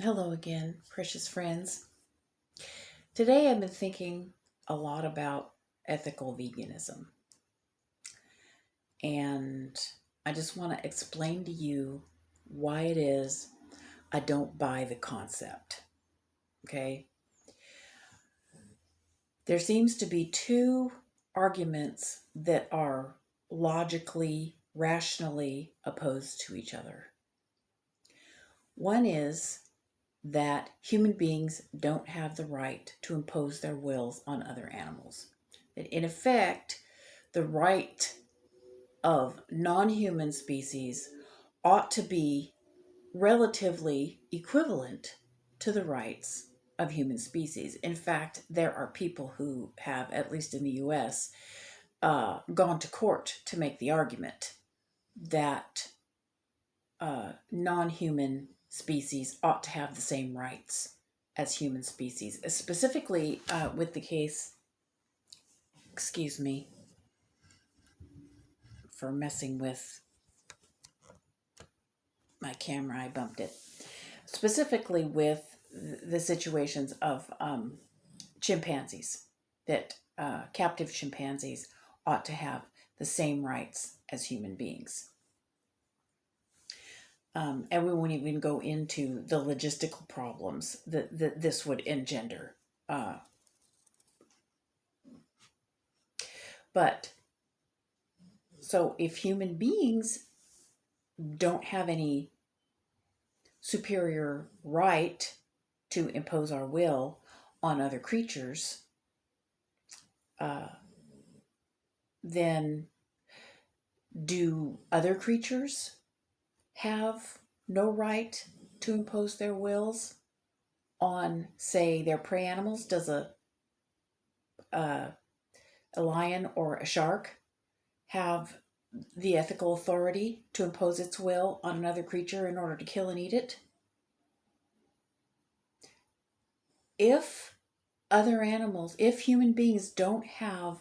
Hello again, precious friends. Today I've been thinking a lot about ethical veganism, and I just want to explain to you why it is I don't buy the concept. Okay? There seems to be two arguments that are logically, rationally opposed to each other. One is that human beings don't have the right to impose their wills on other animals. That in effect, the right of non human species ought to be relatively equivalent to the rights of human species. In fact, there are people who have, at least in the US, gone to court to make the argument that non human species ought to have the same rights as human species, specifically with the case, excuse me for messing with my camera, I bumped it, specifically with the situations of chimpanzees, that captive chimpanzees ought to have the same rights as human beings. And we won't even go into the logistical problems that this would engender. But so if human beings don't have any superior right to impose our will on other creatures, then do other creatures have no right to impose their wills on, say, their prey animals? Does a lion or a shark have the ethical authority to impose its will on another creature in order to kill and eat it? If other animals, if human beings don't have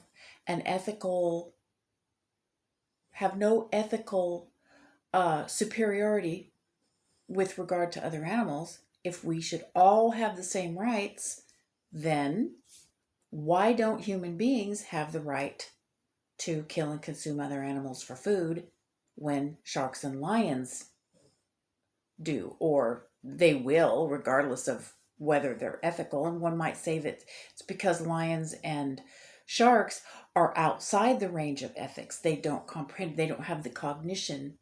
no ethical superiority with regard to other animals, if we should all have the same rights, then why don't human beings have the right to kill and consume other animals for food when sharks and lions do? Or they will, regardless of whether they're ethical. And one might say that it's because lions and sharks are outside the range of ethics. They don't comprehend, they don't have the cognition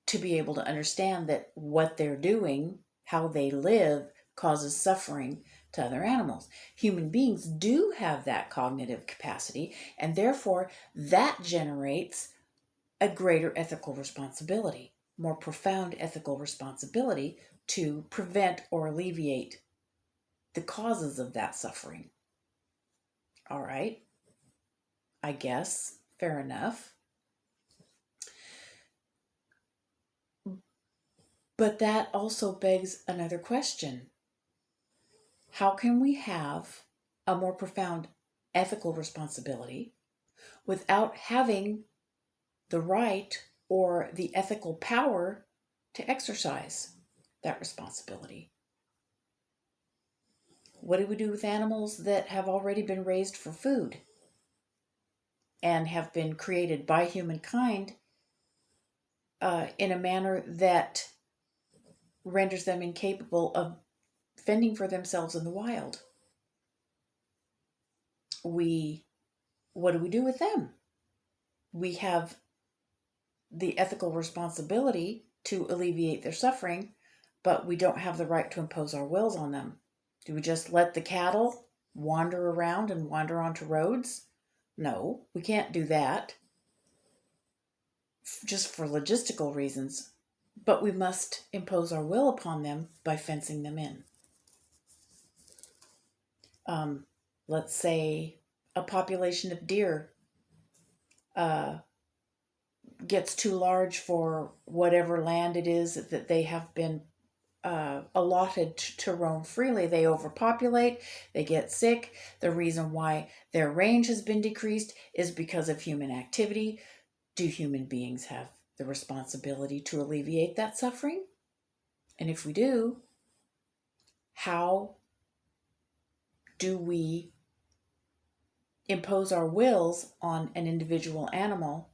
to be able to understand that what they're doing, how they live, causes suffering to other animals. Human beings do have that cognitive capacity, and therefore that generates a greater ethical responsibility, more profound ethical responsibility to prevent or alleviate the causes of that suffering. All right, I guess, fair enough. But that also begs another question. How can we have a more profound ethical responsibility without having the right or the ethical power to exercise that responsibility? What do we do with animals that have already been raised for food and have been created by humankind in a manner that renders them incapable of fending for themselves in the wild? What do we do with them? We have the ethical responsibility to alleviate their suffering, but we don't have the right to impose our wills on them. Do we just let the cattle wander around and wander onto roads? No, we can't do that, just for logistical reasons, but we must impose our will upon them by fencing them in. Let's say a population of deer gets too large for whatever land it is that they have been allotted to roam freely. They overpopulate, they get sick. The reason why their range has been decreased is because of human activity. Do human beings have the responsibility to alleviate that suffering? And if we do, how do we impose our wills on an individual animal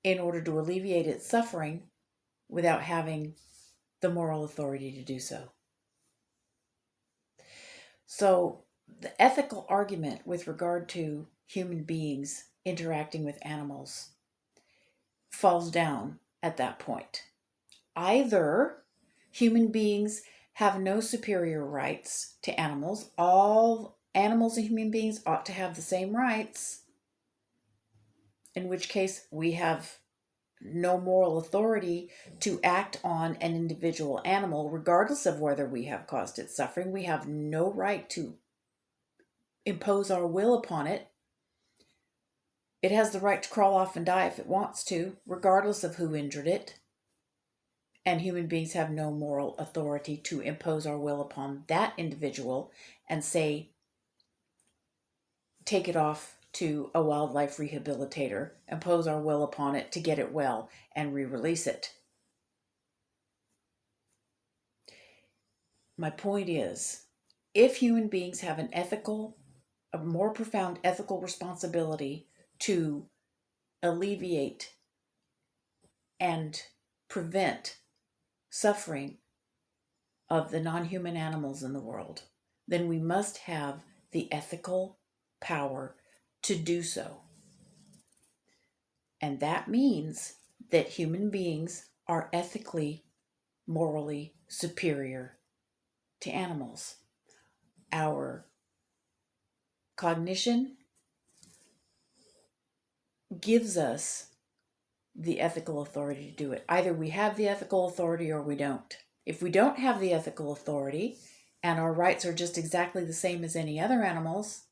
in order to alleviate its suffering without having the moral authority to do so? So the ethical argument with regard to human beings interacting with animals falls down at that point. Either human beings have no superior rights to animals, all animals and human beings ought to have the same rights, in which case we have no moral authority to act on an individual animal, regardless of whether we have caused its suffering. We have no right to impose our will upon it. It has the right to crawl off and die if it wants to, regardless of who injured it. And human beings have no moral authority to impose our will upon that individual and say, take it off to a wildlife rehabilitator, impose our will upon it to get it well, and re-release it. My point is, if human beings have a more profound ethical responsibility to alleviate and prevent suffering of the non-human animals in the world, then we must have the ethical power to do so. And that means that human beings are ethically, morally superior to animals. Our cognition gives us the ethical authority to do it. Either we have the ethical authority or we don't. If we don't have the ethical authority and our rights are just exactly the same as any other animals,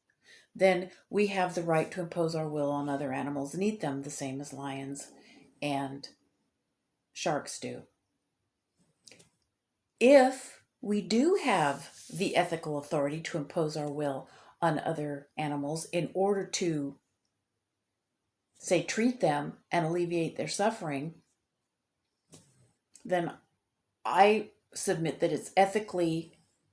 then we have the right to impose our will on other animals and eat them the same as lions and sharks do. If we do have the ethical authority to impose our will on other animals in order to, say, treat them and alleviate their suffering, then I submit that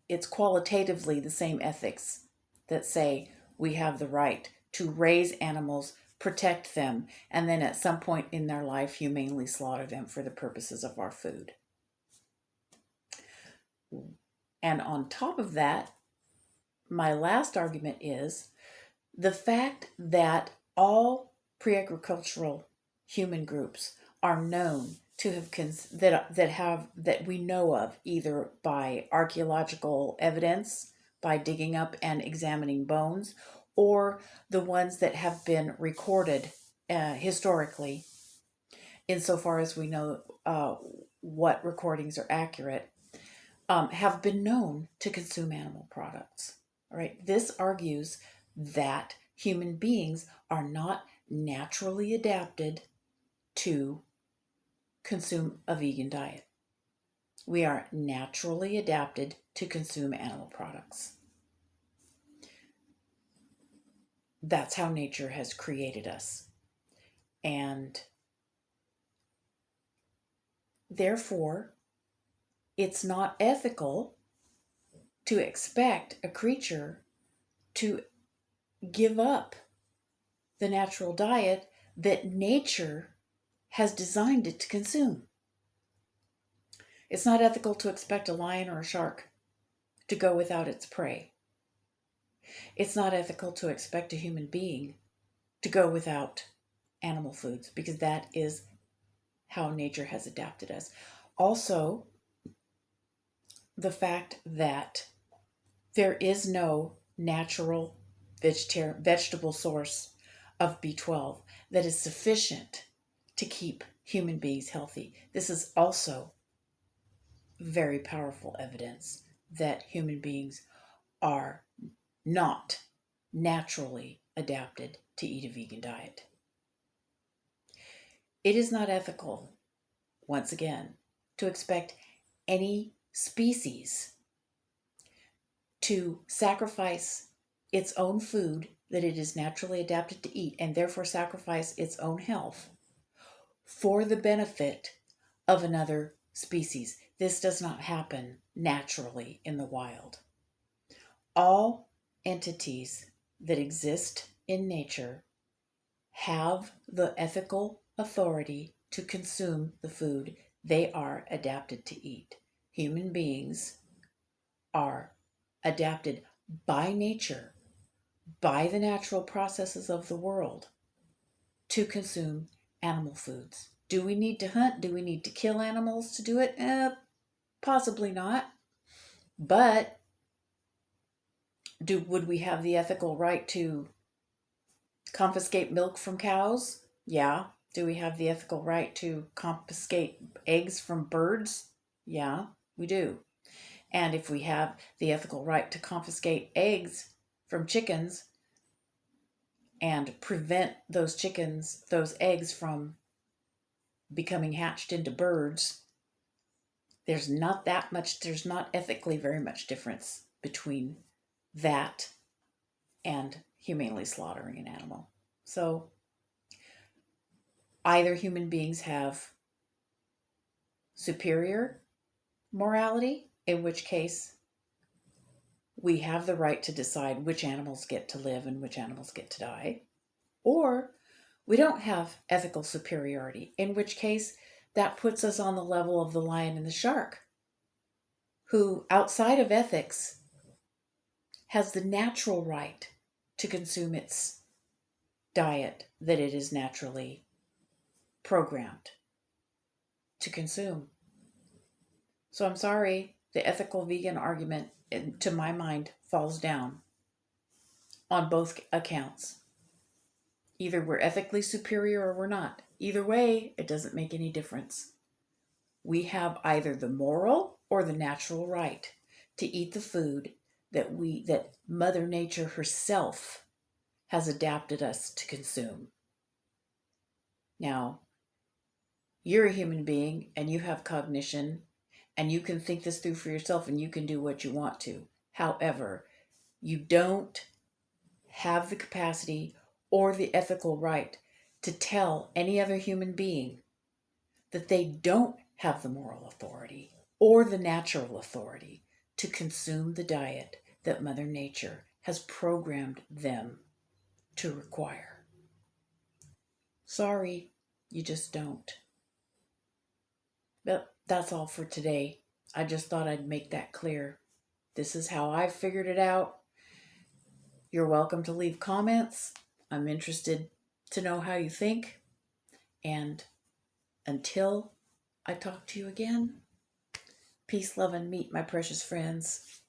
it's qualitatively the same ethics that say we have the right to raise animals, protect them, and then at some point in their life humanely slaughter them for the purposes of our food. And on top of that, my last argument is the fact that all pre-agricultural human groups are known to have that we know of, either by archaeological evidence, by digging up and examining bones, or the ones that have been recorded historically, insofar as we know what recordings are accurate, have been known to consume animal products. All right, this argues that human beings are not naturally adapted to consume a vegan diet. We are naturally adapted to consume animal products. That's how nature has created us. And therefore, it's not ethical to expect a creature to give up the natural diet that nature has designed it to consume. It's not ethical to expect a lion or a shark to go without its prey. It's not ethical to expect a human being to go without animal foods, because that is how nature has adapted us. Also, the fact that there is no natural vegetable source of B12 that is sufficient to keep human beings healthy. This is also very powerful evidence that human beings are not naturally adapted to eat a vegan diet. It is not ethical, once again, to expect any species to sacrifice its own food that it is naturally adapted to eat, and therefore sacrifice its own health for the benefit of another species. This does not happen naturally in the wild. All entities that exist in nature have the ethical authority to consume the food they are adapted to eat. Human beings are adapted by nature, by the natural processes of the world, to consume animal foods. Do we need to hunt? Do we need to kill animals to do it? Possibly not. But would we have the ethical right to confiscate milk from cows? Yeah. Do we have the ethical right to confiscate eggs from birds? Yeah, we do. And if we have the ethical right to confiscate eggs from chickens and prevent those chickens, those eggs from becoming hatched into birds, there's not ethically very much difference between that and humanely slaughtering an animal. So either human beings have superior morality, in which case we have the right to decide which animals get to live and which animals get to die, or we don't have ethical superiority, in which case that puts us on the level of the lion and the shark, who, outside of ethics, has the natural right to consume its diet that it is naturally programmed to consume. So I'm sorry, the ethical vegan argument, to my mind, falls down on both accounts. Either we're ethically superior or we're not. Either way, it doesn't make any difference. We have either the moral or the natural right to eat the food that Mother Nature herself has adapted us to consume. Now, you're a human being and you have cognition and you can think this through for yourself and you can do what you want to. However, you don't have the capacity or the ethical right to tell any other human being that they don't have the moral authority or the natural authority to consume the diet that Mother Nature has programmed them to require. Sorry, you just don't. But that's all for today. I just thought I'd make that clear. This is how I've figured it out. You're welcome to leave comments. I'm interested to know how you think. And until I talk to you again, peace, love, and meat, my precious friends.